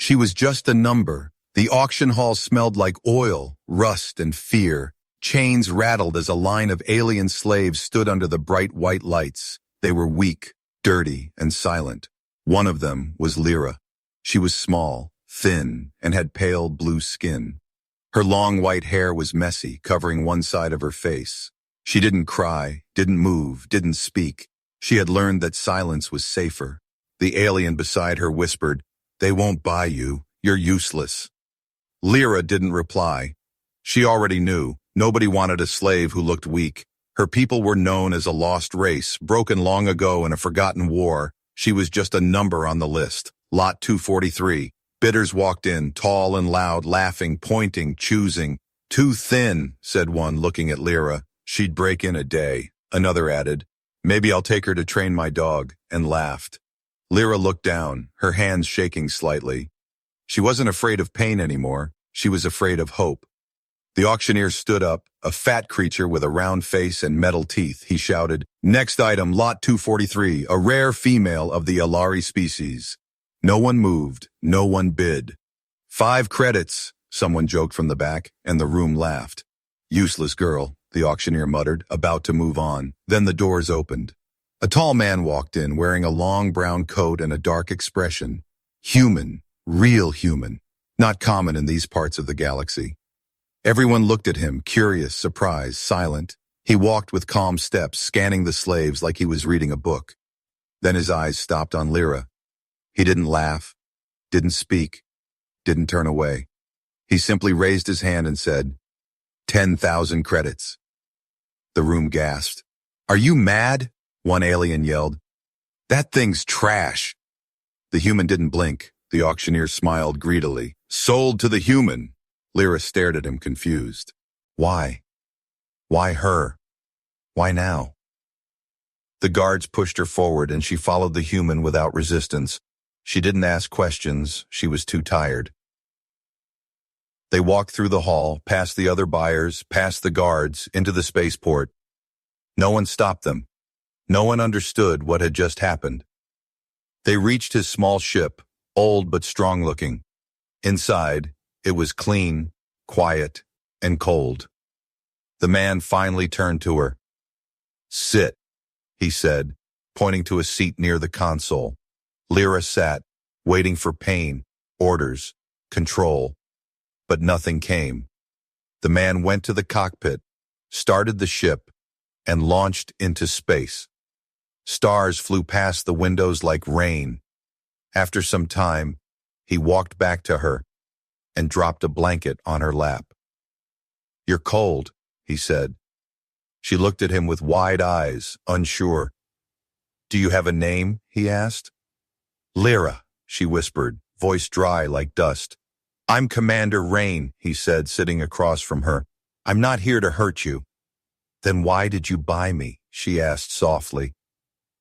She was just a number. The auction hall smelled like oil, rust, and fear. Chains rattled as a line of alien slaves stood under the bright white lights. They were weak, dirty, and silent. One of them was Lyra. She was small, thin, and had pale blue skin. Her long white hair was messy, covering one side of her face. She didn't cry, didn't move, didn't speak. She had learned that silence was safer. The alien beside her whispered, "They won't buy you. You're useless." Lyra didn't reply. She already knew. Nobody wanted a slave who looked weak. Her people were known as a lost race, broken long ago in a forgotten war. She was just a number on the list. Lot 243. Bidders walked in, tall and loud, laughing, pointing, choosing. "Too thin," said one, looking at Lyra. "She'd break in a day." Another added, "Maybe I'll take her to train my dog," and laughed. Lyra looked down, her hands shaking slightly. She wasn't afraid of pain anymore. She was afraid of hope. The auctioneer stood up, a fat creature with a round face and metal teeth. He shouted, "Next item, lot 243, a rare female of the Alari species." No one moved, no one bid. "5 credits, someone joked from the back, and the room laughed. "Useless girl," the auctioneer muttered, about to move on. Then the doors opened. A tall man walked in, wearing a long brown coat and a dark expression. Human, real human, not common in these parts of the galaxy. Everyone looked at him, curious, surprised, silent. He walked with calm steps, scanning the slaves like he was reading a book. Then his eyes stopped on Lyra. He didn't laugh, didn't speak, didn't turn away. He simply raised his hand and said, 10,000 credits. The room gasped. "Are you mad?" one alien yelled. "That thing's trash." The human didn't blink. The auctioneer smiled greedily. "Sold to the human." Lyra stared at him, confused. Why? Why her? Why now? The guards pushed her forward and she followed the human without resistance. She didn't ask questions. She was too tired. They walked through the hall, past the other buyers, past the guards, into the spaceport. No one stopped them. No one understood what had just happened. They reached his small ship, old but strong-looking. Inside, it was clean, quiet, and cold. The man finally turned to her. "Sit," he said, pointing to a seat near the console. Lyra sat, waiting for pain, orders, control. But nothing came. The man went to the cockpit, started the ship, and launched into space. Stars flew past the windows like rain. After some time, he walked back to her and dropped a blanket on her lap. "You're cold," he said. She looked at him with wide eyes, unsure. "Do you have a name?" he asked. "Lyra," she whispered, voice dry like dust. "I'm Commander Rain," he said, sitting across from her. "I'm not here to hurt you." "Then why did you buy me?" she asked softly.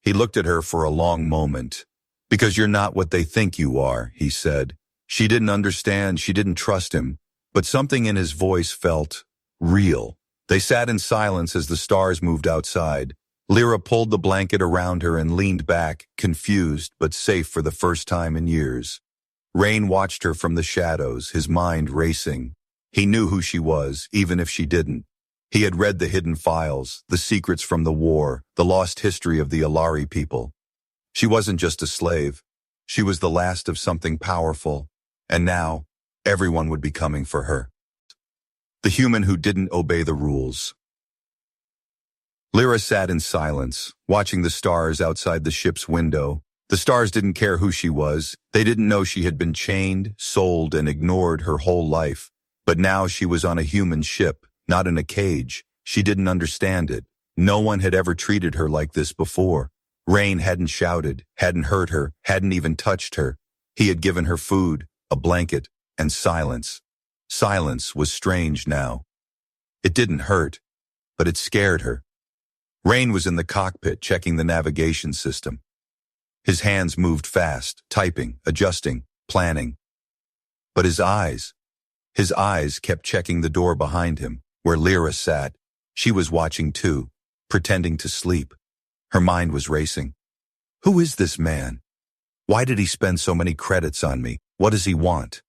He looked at her for a long moment. "Because you're not what they think you are," he said. She didn't understand, she didn't trust him, but something in his voice felt real. They sat in silence as the stars moved outside. Lyra pulled the blanket around her and leaned back, confused but safe for the first time in years. Rain watched her from the shadows, his mind racing. He knew who she was, even if she didn't. He had read the hidden files, the secrets from the war, the lost history of the Alari people. She wasn't just a slave. She was the last of something powerful. And now, everyone would be coming for her. The human who didn't obey the rules. Lyra sat in silence, watching the stars outside the ship's window. The stars didn't care who she was. They didn't know she had been chained, sold, and ignored her whole life. But now she was on a human ship, not in a cage. She didn't understand it. No one had ever treated her like this before. Rain hadn't shouted, hadn't hurt her, hadn't even touched her. He had given her food, a blanket, and silence. Silence was strange now. It didn't hurt, but it scared her. Rain was in the cockpit, checking the navigation system. His hands moved fast, typing, adjusting, planning. But his eyes kept checking the door behind him, where Lyra sat. She was watching too, pretending to sleep. Her mind was racing. Who is this man? Why did he spend so many credits on me? What does he want?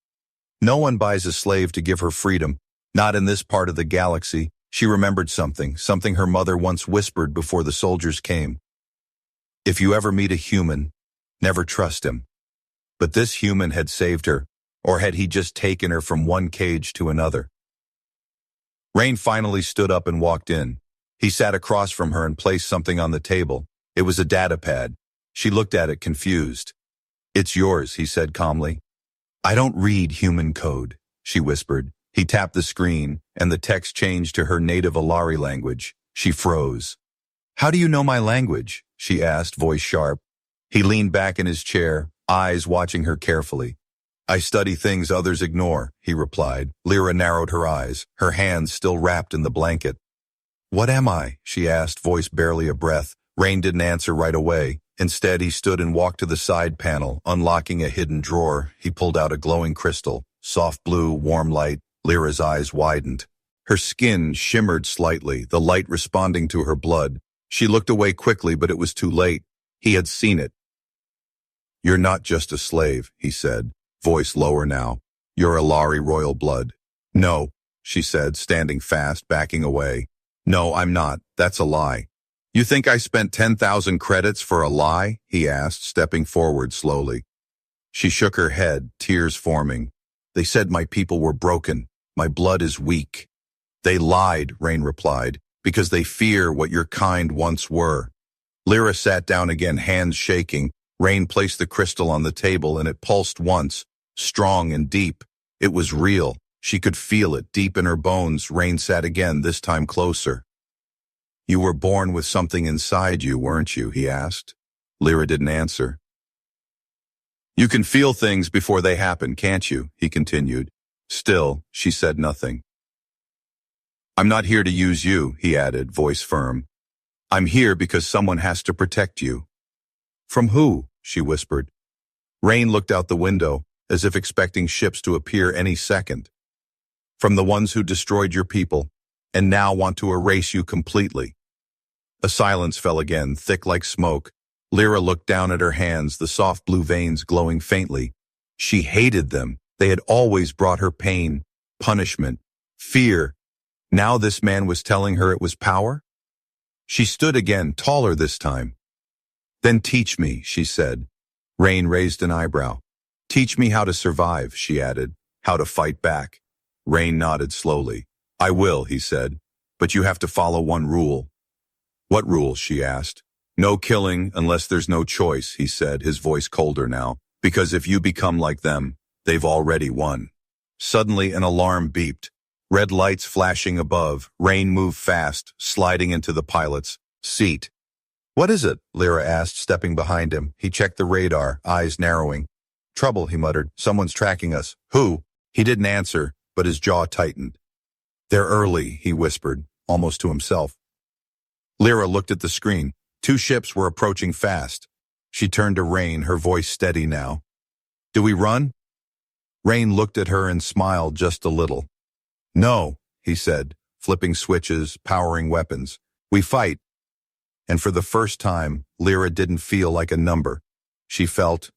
No one buys a slave to give her freedom, not in this part of the galaxy. She remembered something her mother once whispered before the soldiers came. If you ever meet a human, never trust him. But this human had saved her, or had he just taken her from one cage to another? Rain finally stood up and walked in. He sat across from her and placed something on the table. It was a data pad. She looked at it confused. It's yours, he said calmly. I don't read human code, she whispered. He tapped the screen, and the text changed to her native Alari language. She froze. How do you know my language? She asked, voice sharp. He leaned back in his chair, eyes watching her carefully. I study things others ignore, he replied. Lyra narrowed her eyes, her hands still wrapped in the blanket. What am I? She asked, voice barely a breath. Rain didn't answer right away. Instead, he stood and walked to the side panel, unlocking a hidden drawer. He pulled out a glowing crystal, soft blue, warm light. Lyra's eyes widened. Her skin shimmered slightly, the light responding to her blood. She looked away quickly, but it was too late. He had seen it. You're not just a slave, he said, voice lower now. You're Alari royal blood. No, she said, standing fast, backing away. No, I'm not. That's a lie. You think I spent 10,000 credits for a lie? He asked, stepping forward slowly. She shook her head, tears forming. They said my people were broken. My blood is weak. They lied, Rain replied, because they fear what your kind once were. Lyra sat down again, hands shaking. Rain placed the crystal on the table and it pulsed once, strong and deep. It was real. She could feel it deep in her bones. Rain sat again, this time closer. You were born with something inside you, weren't you? He asked. Lyra didn't answer. You can feel things before they happen, can't you? He continued. Still, she said nothing. I'm not here to use you, he added, voice firm. I'm here because someone has to protect you. From who? She whispered. Rain looked out the window, as if expecting ships to appear any second. From the ones who destroyed your people, and now want to erase you completely. A silence fell again, thick like smoke. Lyra looked down at her hands, the soft blue veins glowing faintly. She hated them. They had always brought her pain, punishment, fear. Now this man was telling her it was power? She stood again, taller this time. Then teach me, she said. Rain raised an eyebrow. Teach me how to survive, she added, how to fight back. Rain nodded slowly. I will, he said, but you have to follow one rule. What rule? She asked. No killing unless there's no choice, he said, his voice colder now, because if you become like them, they've already won. Suddenly an alarm beeped. Red lights flashing above. Rain moved fast, sliding into the pilot's seat. What is it? Lyra asked, stepping behind him. He checked the radar, eyes narrowing. Trouble, he muttered. Someone's tracking us. Who? He didn't answer, but his jaw tightened. They're early, he whispered, almost to himself. Lyra looked at the screen. 2 ships were approaching fast. She turned to Rain, her voice steady now. Do we run? Rain looked at her and smiled just a little. No, he said, flipping switches, powering weapons. We fight. And for the first time, Lyra didn't feel like a number. She felt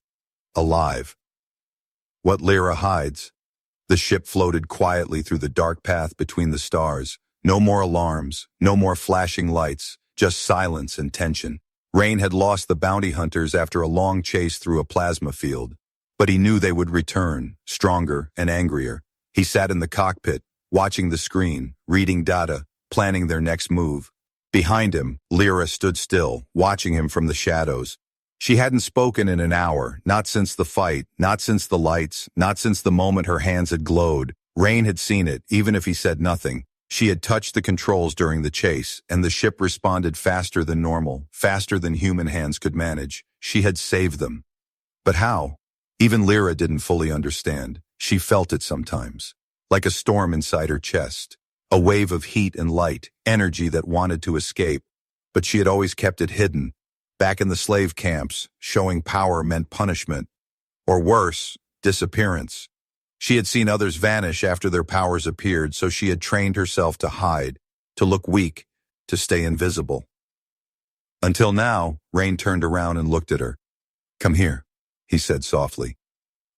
alive. What Lyra hides. The ship floated quietly through the dark path between the stars. No more alarms, no more flashing lights, just silence and tension. Rain had lost the bounty hunters after a long chase through a plasma field. But he knew they would return, stronger and angrier. He sat in the cockpit, watching the screen, reading data, planning their next move. Behind him, Lyra stood still, watching him from the shadows. She hadn't spoken in an hour, not since the fight, not since the lights, not since the moment her hands had glowed. Rain had seen it, even if he said nothing. She had touched the controls during the chase, and the ship responded faster than normal, faster than human hands could manage. She had saved them. But how? Even Lyra didn't fully understand. She felt it sometimes, like a storm inside her chest. A wave of heat and light, energy that wanted to escape. But she had always kept it hidden. Back in the slave camps, showing power meant punishment. Or worse, disappearance. She had seen others vanish after their powers appeared, so she had trained herself to hide, to look weak, to stay invisible. Until now, Rain turned around and looked at her. Come here, he said softly.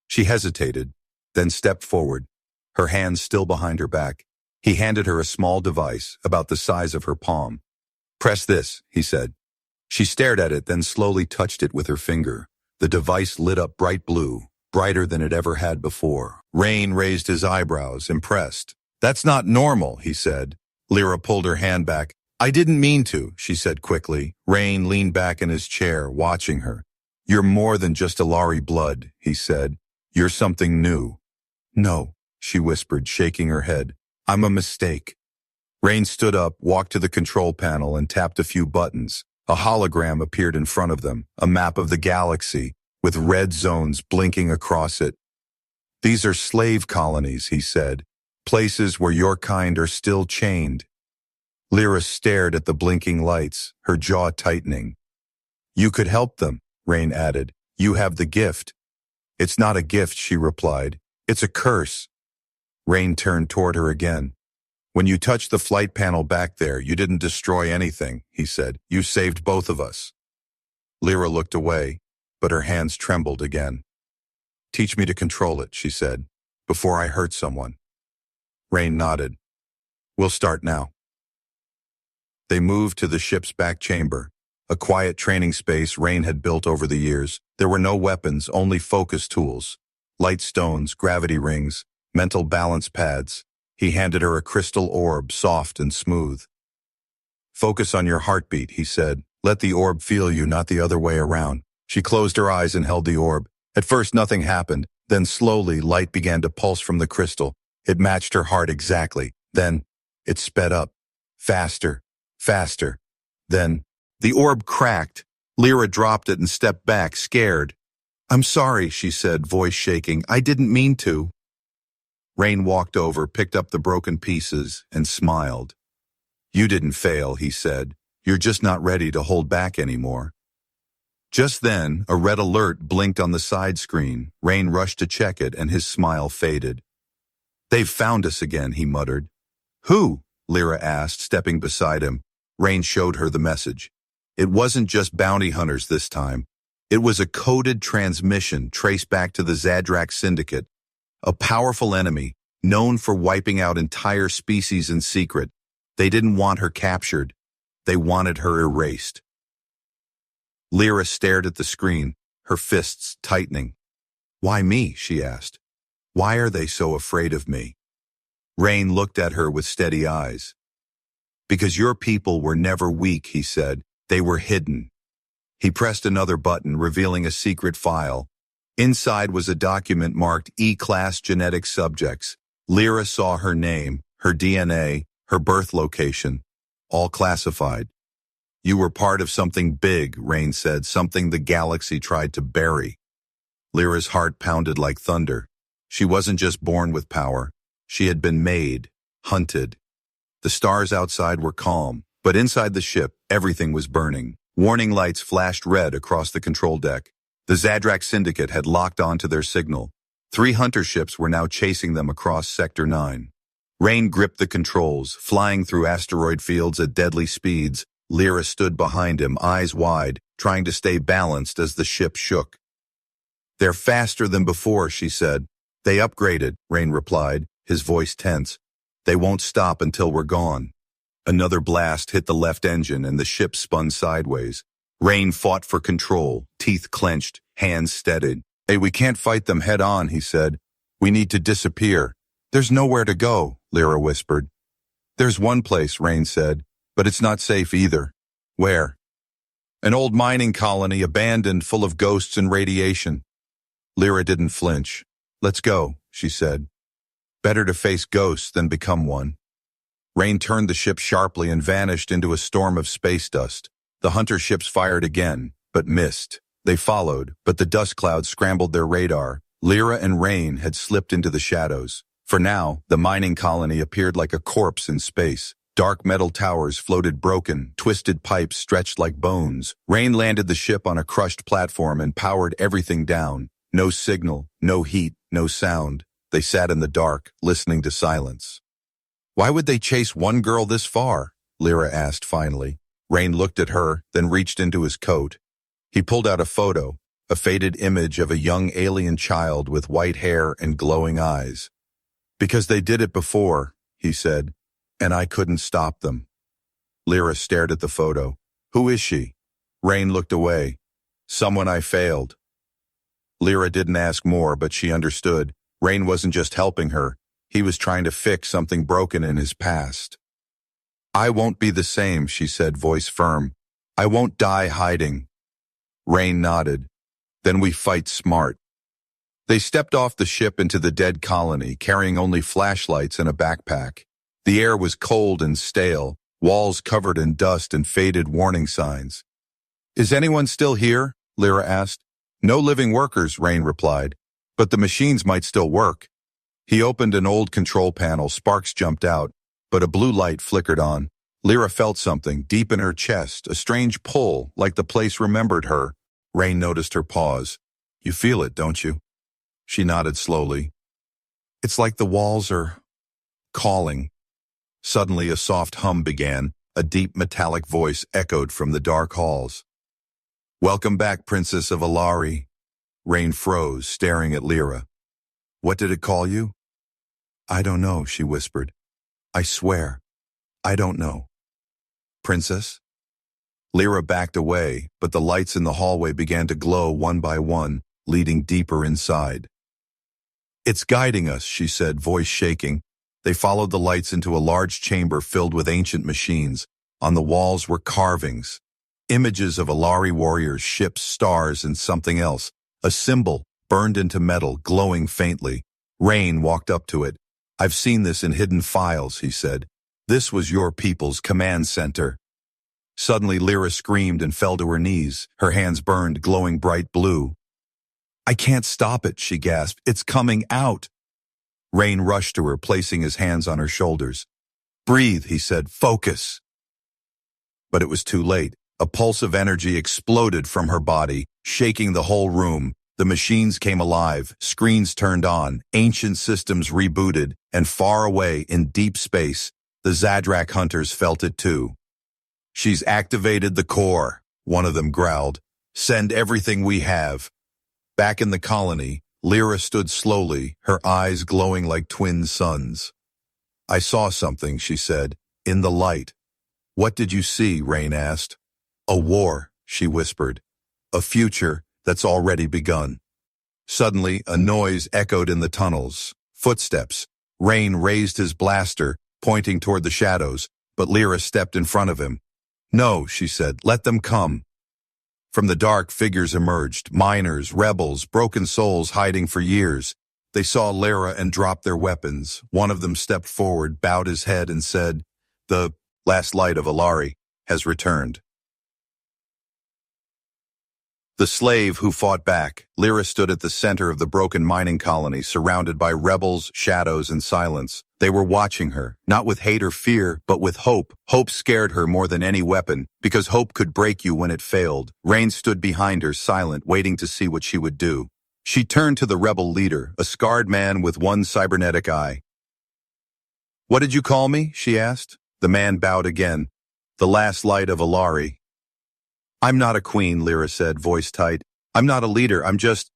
She hesitated, then stepped forward, her hands still behind her back. He handed her a small device about the size of her palm. "Press this," he said. She stared at it, then slowly touched it with her finger. The device lit up bright blue, brighter than it ever had before. Rain raised his eyebrows, impressed. "That's not normal," he said. Lyra pulled her hand back. "I didn't mean to," she said quickly. Rain leaned back in his chair, watching her. "You're more than just Ilari blood," he said. "You're something new." "No," she whispered, shaking her head. "I'm a mistake." Rain stood up, walked to the control panel, and tapped a few buttons. A hologram appeared in front of them, a map of the galaxy, with red zones blinking across it. "These are slave colonies," he said, "places where your kind are still chained." Lyra stared at the blinking lights, her jaw tightening. "You could help them," Rain added. "You have the gift." "It's not a gift," she replied. "It's a curse." Rain turned toward her again. "When you touched the flight panel back there, you didn't destroy anything," he said. "You saved both of us." Lyra looked away, but her hands trembled again. "Teach me to control it," she said, "before I hurt someone." Rain nodded. "We'll start now." They moved to the ship's back chamber, a quiet training space Rain had built over the years. There were no weapons, only focus tools. Light stones, gravity rings, mental balance pads. He handed her a crystal orb, soft and smooth. "Focus on your heartbeat," he said. "Let the orb feel you, not the other way around." She closed her eyes and held the orb. At first nothing happened. Then slowly light began to pulse from the crystal. It matched her heart exactly. Then it sped up. Faster, faster. Then the orb cracked. Lyra dropped it and stepped back, scared. "I'm sorry," she said, voice shaking. "I didn't mean to." Rain walked over, picked up the broken pieces, and smiled. "You didn't fail," he said. "You're just not ready to hold back anymore." Just then, a red alert blinked on the side screen. Rain rushed to check it, and his smile faded. "They've found us again," he muttered. "Who?" Lyra asked, stepping beside him. Rain showed her the message. It wasn't just bounty hunters this time. It was a coded transmission traced back to the Zadrak Syndicate, a powerful enemy, known for wiping out entire species in secret. They didn't want her captured. They wanted her erased. Lyra stared at the screen, her fists tightening. "Why me?" she asked. "Why are they so afraid of me?" Rain looked at her with steady eyes. "Because your people were never weak," he said. "They were hidden." He pressed another button, revealing a secret file. Inside was a document marked E-Class Genetic Subjects. Lyra saw her name, her DNA, her birth location, all classified. "You were part of something big," Rain said, "something the galaxy tried to bury." Lyra's heart pounded like thunder. She wasn't just born with power. She had been made, hunted. The stars outside were calm, but inside the ship, everything was burning. Warning lights flashed red across the control deck. The Zadrak Syndicate had locked onto their signal. 3 hunter ships were now chasing them across Sector 9. Rain gripped the controls, flying through asteroid fields at deadly speeds. Lyra stood behind him, eyes wide, trying to stay balanced as the ship shook. "They're faster than before," she said. "They upgraded," Rain replied, his voice tense. "They won't stop until we're gone." Another blast hit the left engine and the ship spun sideways. Rain fought for control, teeth clenched, hands steadied. "Hey, we can't fight them head on," he said. "We need to disappear." "There's nowhere to go," Lyra whispered. "There's one place," Rain said, "but it's not safe either." "Where?" "An old mining colony, abandoned, full of ghosts and radiation." Lyra didn't flinch. "Let's go," she said. "Better to face ghosts than become one." Rain turned the ship sharply and vanished into a storm of space dust. The hunter ships fired again, but missed. They followed, but the dust clouds scrambled their radar. Lyra and Rain had slipped into the shadows. For now, the mining colony appeared like a corpse in space. Dark metal towers floated broken, twisted pipes stretched like bones. Rain landed the ship on a crushed platform and powered everything down. No signal, no heat, no sound. They sat in the dark, listening to silence. "Why would they chase one girl this far?" Lyra asked finally. Rain looked at her, then reached into his coat. He pulled out a photo. a faded image of a young alien child with white hair and glowing eyes. "Because they did it before," he said, "and I couldn't stop them." Lyra stared at the photo. "Who is she?" Rain looked away. "Someone I failed." Lyra didn't ask more, but she understood. Rain wasn't just helping her. He was trying to fix something broken in his past. "I won't be the same," she said, voice firm. "I won't die hiding." Rain nodded. "Then we fight smart." They stepped off the ship into the dead colony, carrying only flashlights and a backpack. The air was cold and stale, walls covered in dust and faded warning signs. "Is anyone still here?" Lyra asked. "No living workers," Rain replied, "but the machines might still work." He opened an old control panel. Sparks jumped out, but a blue light flickered on. Lyra felt something deep in her chest, a strange pull, like the place remembered her. Rain noticed her pause. "You feel it, don't you?" She nodded slowly. "It's like the walls are calling." Suddenly a soft hum began. A deep metallic voice echoed from the dark halls. "Welcome back, Princess of Alari." Rain froze, staring at Lyra. "What did it call you?" "I don't know," she whispered. "I swear, I don't know." "Princess?" Lyra backed away, but the lights in the hallway began to glow one by one, leading deeper inside. "It's guiding us," she said, voice shaking. They followed the lights into a large chamber filled with ancient machines. On the walls were carvings, images of Alari warriors, ships, stars, and something else. A symbol, burned into metal, glowing faintly. Rain walked up to it. "I've seen this in hidden files," he said. "This was your people's command center." Suddenly Lyra screamed and fell to her knees. Her hands burned, glowing bright blue. "I can't stop it," she gasped. "It's coming out." Rain rushed to her, placing his hands on her shoulders. "Breathe," he said. "Focus." But it was too late. A pulse of energy exploded from her body, shaking the whole room. The machines came alive, screens turned on, ancient systems rebooted, and far away in deep space, the Zadrak hunters felt it too. "She's activated the core," one of them growled. "Send everything we have." Back in the colony, Lyra stood slowly, her eyes glowing like twin suns. "I saw something," she said, "in the light." "What did you see?" Rain asked. "A war," she whispered. "A future that's already begun." Suddenly, a noise echoed in the tunnels. Footsteps. Rain raised his blaster, pointing toward the shadows, but Lyra stepped in front of him. "No," she said, "let them come." From the dark, figures emerged, miners, rebels, broken souls hiding for years. They saw Lyra and dropped their weapons. One of them stepped forward, bowed his head, and said, "The last light of Alari has returned." The slave who fought back. Lyra stood at the center of the broken mining colony, surrounded by rebels, shadows, and silence. They were watching her, not with hate or fear, but with hope. Hope scared her more than any weapon, because hope could break you when it failed. Rain stood behind her, silent, waiting to see what she would do. She turned to the rebel leader, a scarred man with one cybernetic eye. "What did you call me?" she asked. The man bowed again. "The last light of Alari." "I'm not a queen," Lyra said, voice tight. "I'm not a leader, I'm just—"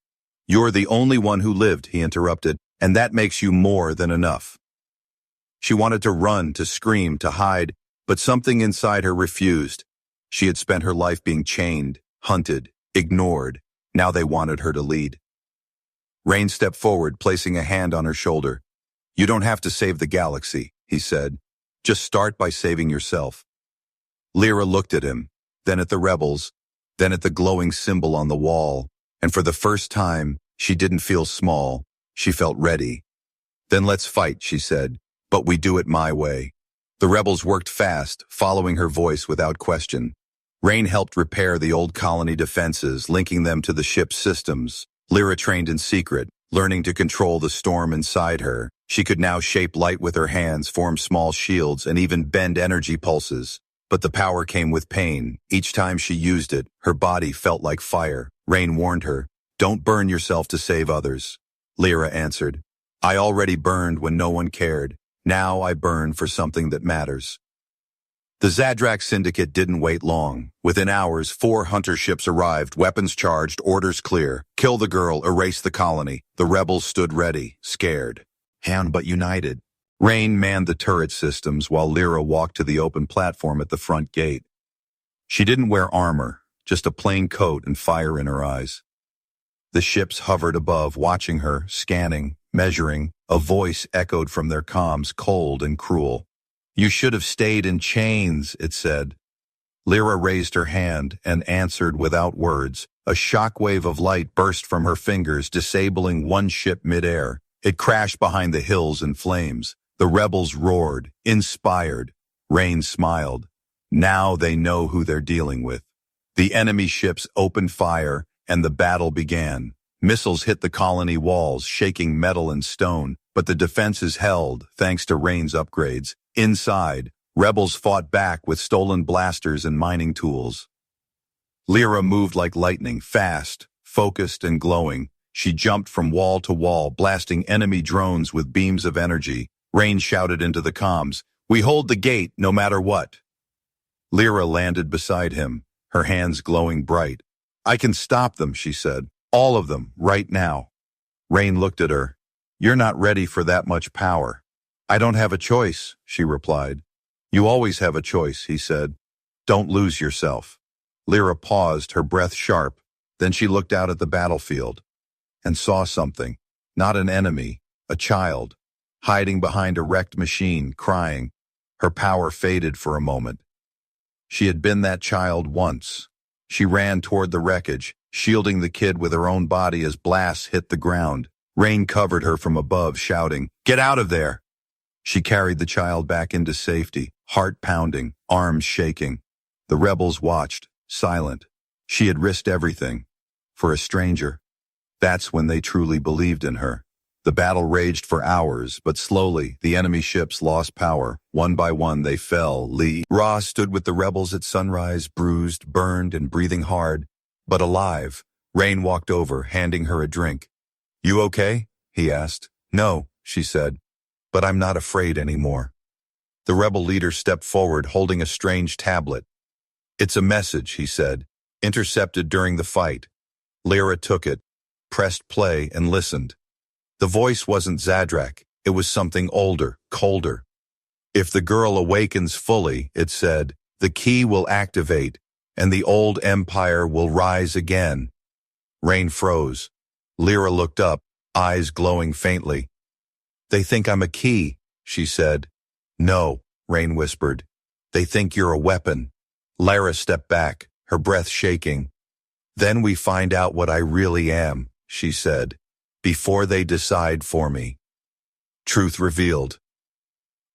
"You're the only one who lived," he interrupted, "and that makes you more than enough." She wanted to run, to scream, to hide, but something inside her refused. She had spent her life being chained, hunted, ignored. Now they wanted her to lead. Rain stepped forward, placing a hand on her shoulder. "You don't have to save the galaxy," he said. "Just start by saving yourself." Lyra looked at him, then at the rebels, then at the glowing symbol on the wall, and for the first time, she didn't feel small. She felt ready. "Then let's fight," she said, "but we do it my way." The rebels worked fast, following her voice without question. Rain helped repair the old colony defenses, linking them to the ship's systems. Lyra trained in secret, learning to control the storm inside her. She could now shape light with her hands, form small shields, and even bend energy pulses. But the power came with pain. Each time she used it, her body felt like fire. Rain warned her, "Don't burn yourself to save others." Lyra answered, "I already burned when no one cared. Now I burn for something that matters." The Zadrak syndicate didn't wait long. Within hours, 4 hunter ships arrived, weapons charged, orders clear. Kill the girl, erase the colony. The rebels stood ready, scared, but united. Rain manned the turret systems while Lyra walked to the open platform at the front gate. She didn't wear armor, just a plain coat and fire in her eyes. The ships hovered above, watching her, scanning, measuring. A voice echoed from their comms, cold and cruel. "You should have stayed in chains," it said. Lyra raised her hand and answered without words. A shockwave of light burst from her fingers, disabling one ship midair. It crashed behind the hills in flames. The rebels roared, inspired. Rain smiled. Now they know who they're dealing with. The enemy ships opened fire, and the battle began. Missiles hit the colony walls, shaking metal and stone, but the defenses held, thanks to Rain's upgrades. Inside, rebels fought back with stolen blasters and mining tools. Lyra moved like lightning, fast, focused, and glowing. She jumped from wall to wall, blasting enemy drones with beams of energy. Rain shouted into the comms, "We hold the gate, no matter what." Lyra landed beside him, her hands glowing bright. "I can stop them," she said. "All of them, right now." Rain looked at her. "You're not ready for that much power." "I don't have a choice," she replied. "You always have a choice," he said. "Don't lose yourself." Lyra paused, her breath sharp. Then she looked out at the battlefield and saw something. Not an enemy, a child, hiding behind a wrecked machine, crying. Her power faded for a moment. She had been that child once. She ran toward the wreckage, shielding the kid with her own body as blasts hit the ground. Rain covered her from above, shouting, "Get out of there!" She carried the child back into safety, heart pounding, arms shaking. The rebels watched, silent. She had risked everything. For a stranger. That's when they truly believed in her. The battle raged for hours, but slowly, the enemy ships lost power. One by one, they fell. Ra stood with the rebels at sunrise, bruised, burned, and breathing hard, but alive. Rain walked over, handing her a drink. "You okay?" he asked. "No," she said, "but I'm not afraid anymore." The rebel leader stepped forward, holding a strange tablet. "It's a message," he said, "intercepted during the fight." Lyra took it, pressed play, and listened. The voice wasn't Zadrak. It was something older, colder. "If the girl awakens fully," it said, "the key will activate, and the old empire will rise again." Rain froze. Lyra looked up, eyes glowing faintly. "They think I'm a key," she said. "No," Rain whispered. "They think you're a weapon." Lyra stepped back, her breath shaking. "Then we find out what I really am," she said, "before they decide for me." Truth revealed.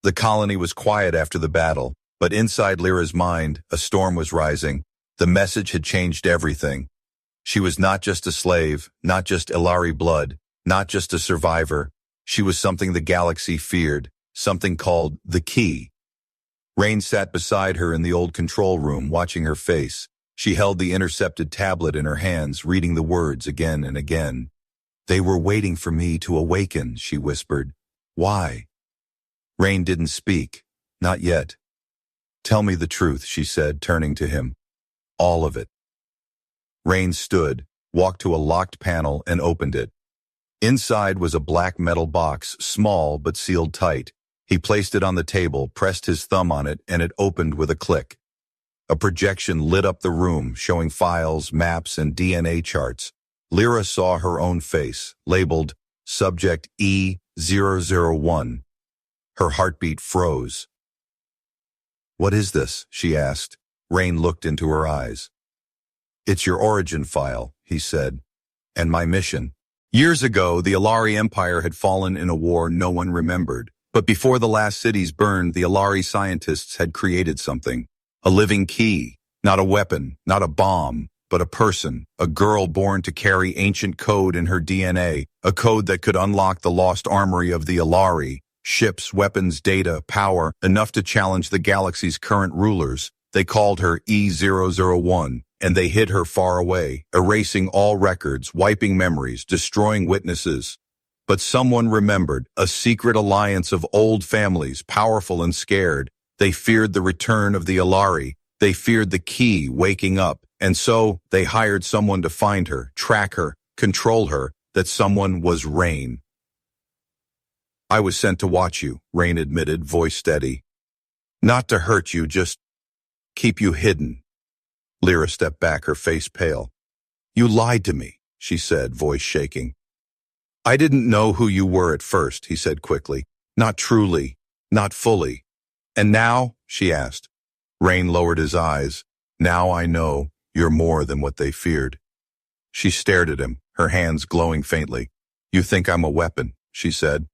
The colony was quiet after the battle, but inside Lyra's mind, a storm was rising. The message had changed everything. She was not just a slave, not just Ilari blood, not just a survivor. She was something the galaxy feared, something called the Key. Rain sat beside her in the old control room, watching her face. She held the intercepted tablet in her hands, reading the words again and again. "They were waiting for me to awaken," she whispered. "Why?" Rain didn't speak. Not yet. "Tell me the truth," she said, turning to him. "All of it." Rain stood, walked to a locked panel, and opened it. Inside was a black metal box, small but sealed tight. He placed it on the table, pressed his thumb on it, and it opened with a click. A projection lit up the room, showing files, maps, and DNA charts. Lyra saw her own face, labeled Subject E001. Her heartbeat froze. "What is this?" she asked. Rain looked into her eyes. "It's your origin file," he said, "and my mission." Years ago, the Ilari Empire had fallen in a war no one remembered. But before the last cities burned, the Ilari scientists had created something. A living key. Not a weapon, not a bomb, but a person. A girl born to carry ancient code in her DNA. A code that could unlock the lost armory of the Ilari. Ships, weapons, data, power, enough to challenge the galaxy's current rulers. They called her E001, and they hid her far away, erasing all records, wiping memories, destroying witnesses. But someone remembered, a secret alliance of old families, powerful and scared. They feared the return of the Alari. They feared the key waking up, and so they hired someone to find her, track her, control her. That someone was Rain. I was sent to watch you, Rain admitted, voice steady. Not to hurt you, just keep you hidden. Lyra stepped back, her face pale. You lied to me, she said, voice shaking. I didn't know who you were at first, he said quickly. Not truly, not fully. And now, she asked. Rain lowered his eyes. Now I know you're more than what they feared. She stared at him, her hands glowing faintly. You think I'm a weapon, she said.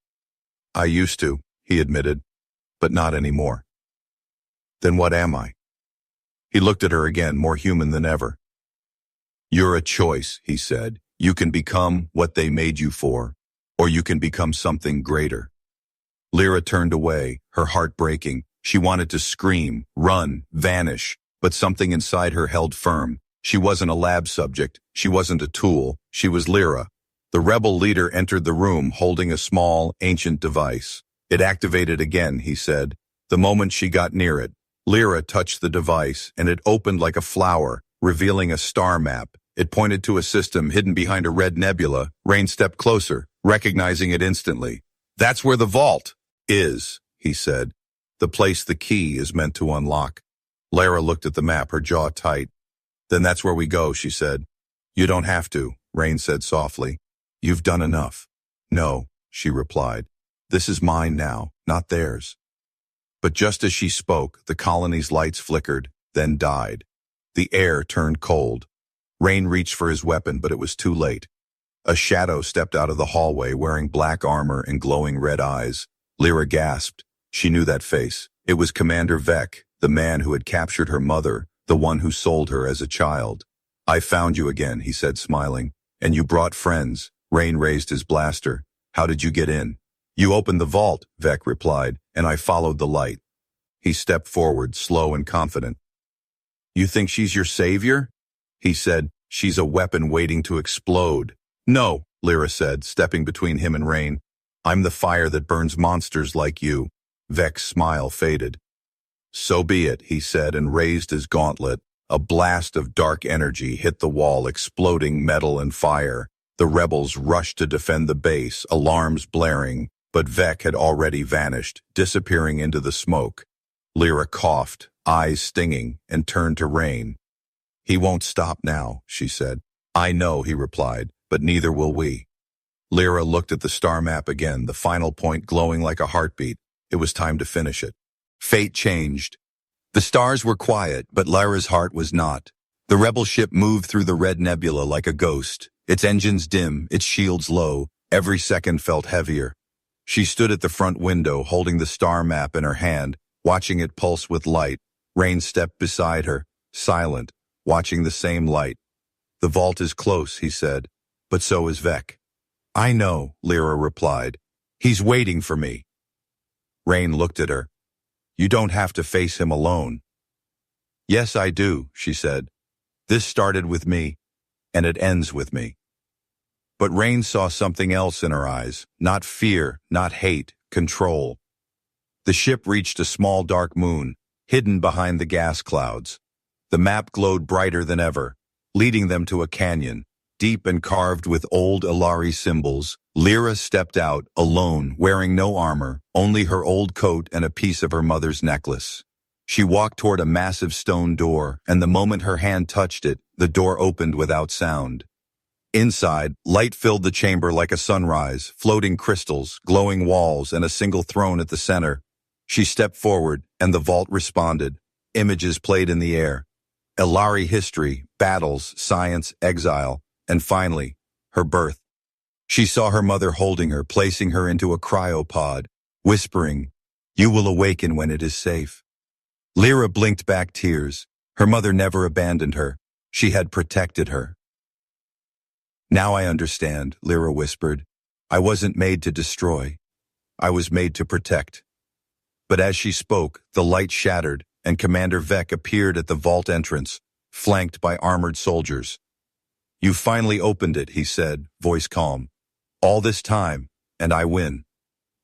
I used to, he admitted, but not anymore. Then what am I? He looked at her again, more human than ever. You're a choice, he said. You can become what they made you for, or you can become something greater. Lyra turned away, her heart breaking. She wanted to scream, run, vanish, but something inside her held firm. She wasn't a lab subject. She wasn't a tool. She was Lyra. The rebel leader entered the room holding a small, ancient device. It activated again, he said. The moment she got near it, Lyra touched the device, and it opened like a flower, revealing a star map. It pointed to a system hidden behind a red nebula. Rain stepped closer, recognizing it instantly. That's where the vault is, he said. The place the key is meant to unlock. Lyra looked at the map, her jaw tight. Then that's where we go, she said. You don't have to, Rain said softly. You've done enough. No, she replied. This is mine now, not theirs. But just as she spoke, the colony's lights flickered, then died. The air turned cold. Rain reached for his weapon, but it was too late. A shadow stepped out of the hallway wearing black armor and glowing red eyes. Lyra gasped. She knew that face. It was Commander Vec, the man who had captured her mother, the one who sold her as a child. I found you again, he said, smiling. And you brought friends. Rain raised his blaster. How did you get in? You opened the vault, Vec replied, and I followed the light. He stepped forward, slow and confident. You think she's your savior? He said, she's a weapon waiting to explode. No, Lyra said, stepping between him and Rain. I'm the fire that burns monsters like you. Vec's smile faded. So be it, he said, and raised his gauntlet. A blast of dark energy hit the wall, exploding metal and fire. The rebels rushed to defend the base, alarms blaring, but Vec had already vanished, disappearing into the smoke. Lyra coughed, eyes stinging, and turned to Rain. He won't stop now, she said. I know, he replied, but neither will we. Lyra looked at the star map again, the final point glowing like a heartbeat. It was time to finish it. Fate changed. The stars were quiet, but Lyra's heart was not. The rebel ship moved through the red nebula like a ghost, its engines dim, its shields low. Every second felt heavier. She stood at the front window, holding the star map in her hand, watching it pulse with light. Rain stepped beside her, silent, watching the same light. The vault is close, he said, but so is Vec. I know, Lyra replied. He's waiting for me. Rain looked at her. You don't have to face him alone. Yes, I do, she said. This started with me, and it ends with me. But Rain saw something else in her eyes, not fear, not hate, control. The ship reached a small dark moon, hidden behind the gas clouds. The map glowed brighter than ever, leading them to a canyon, deep and carved with old Alari symbols. Lyra stepped out, alone, wearing no armor, only her old coat and a piece of her mother's necklace. She walked toward a massive stone door, and the moment her hand touched it, the door opened without sound. Inside, light filled the chamber like a sunrise, floating crystals, glowing walls, and a single throne at the center. She stepped forward, and the vault responded. Images played in the air. Alari history, battles, science, exile, and finally, her birth. She saw her mother holding her, placing her into a cryopod, whispering, "You will awaken when it is safe." Lyra blinked back tears. Her mother never abandoned her. She had protected her. Now I understand, Lyra whispered. I wasn't made to destroy. I was made to protect. But as she spoke, the light shattered, and Commander Vec appeared at the vault entrance, flanked by armored soldiers. You finally opened it, he said, voice calm. All this time, and I win.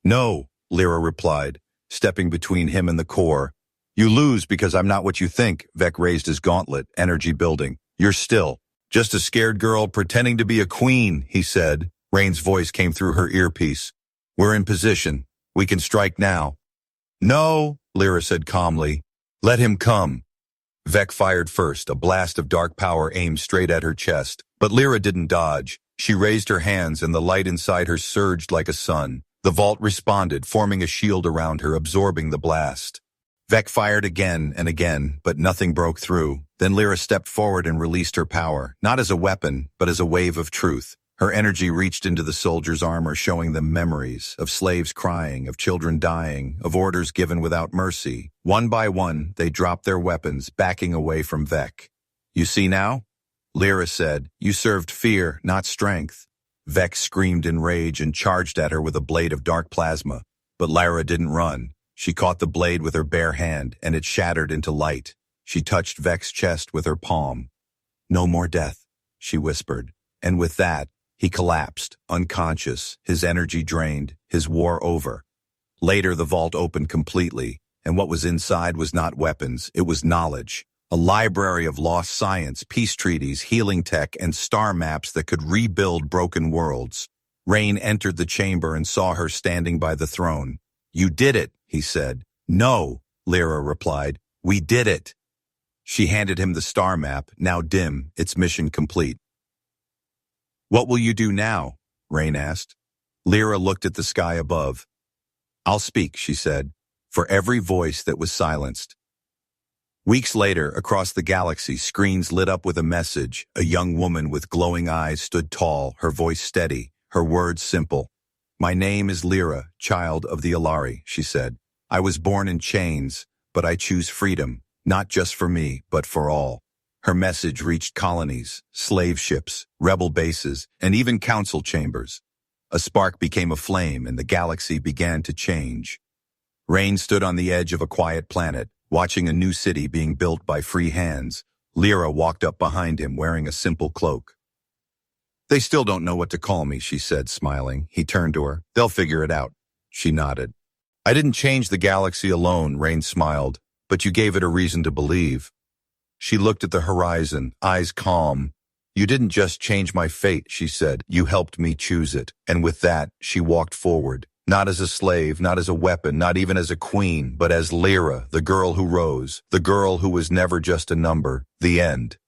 No, Lyra replied, stepping between him and the core. You lose because I'm not what you think. Vec raised his gauntlet, energy building. You're still just a scared girl pretending to be a queen, he said. Rain's voice came through her earpiece. We're in position. We can strike now. No, Lyra said calmly. Let him come. Vec fired first, a blast of dark power aimed straight at her chest. But Lyra didn't dodge. She raised her hands and the light inside her surged like a sun. The vault responded, forming a shield around her, absorbing the blast. Vec fired again and again, but nothing broke through. Then Lyra stepped forward and released her power, not as a weapon, but as a wave of truth. Her energy reached into the soldiers' armor, showing them memories of slaves crying, of children dying, of orders given without mercy. One by one, they dropped their weapons, backing away from Vec. You see now? Lyra said, you served fear, not strength. Vec screamed in rage and charged at her with a blade of dark plasma. But Lyra didn't run. She caught the blade with her bare hand, and it shattered into light. She touched Vec's chest with her palm. No more death, she whispered. And with that, he collapsed, unconscious, his energy drained, his war over. Later, the vault opened completely, and what was inside was not weapons, it was knowledge. A library of lost science, peace treaties, healing tech, and star maps that could rebuild broken worlds. Rain entered the chamber and saw her standing by the throne. You did it, he said. No, Lyra replied. We did it. She handed him the star map, now dim, its mission complete. What will you do now? Rain asked. Lyra looked at the sky above. I'll speak, she said, for every voice that was silenced. Weeks later, across the galaxy, screens lit up with a message. A young woman with glowing eyes stood tall, her voice steady, her words simple. My name is Lyra, child of the Alari, she said. I was born in chains, but I choose freedom, not just for me, but for all. Her message reached colonies, slave ships, rebel bases, and even council chambers. A spark became a flame, and the galaxy began to change. Rain stood on the edge of a quiet planet, watching a new city being built by free hands. Lyra walked up behind him wearing a simple cloak. They still don't know what to call me, she said, smiling. He turned to her. They'll figure it out. She nodded. I didn't change the galaxy alone, Rain smiled, but you gave it a reason to believe. She looked at the horizon, eyes calm. You didn't just change my fate, she said. You helped me choose it. And with that, she walked forward. Not as a slave, not as a weapon, not even as a queen, but as Lyra, the girl who rose, the girl who was never just a number. The end.